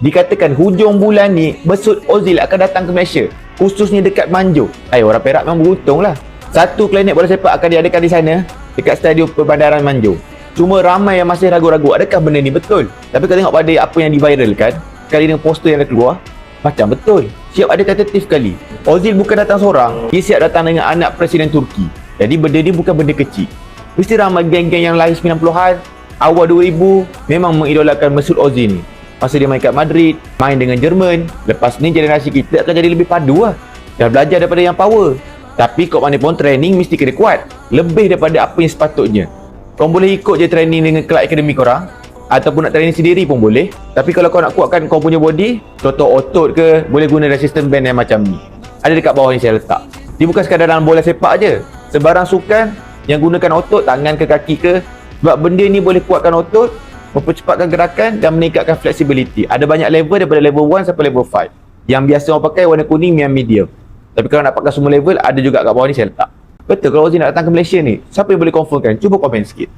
Dikatakan hujung bulan ni Mesut Ozil akan datang ke Malaysia, khususnya dekat Manjung. Orang Perak memang beruntung lah. Satu klinik bola sepak akan diadakan di sana, dekat Stadium Perbandaran Manjung. Cuma ramai yang masih ragu-ragu, adakah benda ni betul? Tapi kalau tengok pada apa yang diviralkan sekali dengan poster yang dah keluar, macam betul. Siap ada tentatif sekali. Ozil bukan datang seorang, dia siap datang dengan anak Presiden Turki. Jadi benda ni bukan benda kecil. Mesti ramai geng-geng yang lahir 90-an, awal 2000 memang mengidolakan Mesut Ozil ni. Masa dia main kat Madrid, main dengan Jerman. Lepas ni generasi kita akan jadi lebih padu lah. Dah belajar daripada yang power. Tapi kat mana pun training mesti kena kuat, lebih daripada apa yang sepatutnya. Korang boleh ikut je training dengan kelab akademi korang, ataupun nak training sendiri pun boleh. Tapi kalau kau nak kuatkan kau punya body, contoh otot ke, boleh guna resistance band yang macam ni. Ada dekat bawah ni saya letak. Dia bukan sekadar dalam bola sepak je. Sebarang sukan yang gunakan otot, tangan ke kaki ke. Sebab benda ni boleh kuatkan otot, mempercepatkan gerakan dan meningkatkan flexibility. Ada banyak level daripada level 1 sampai level 5. Yang biasa orang pakai warna kuning yang medium. Tapi kalau nak pakai semua level, ada juga kat bawah ni saya letak. Betul kalau Ozil nak datang ke Malaysia ni? Siapa yang boleh confirmkan? Cuba komen sikit.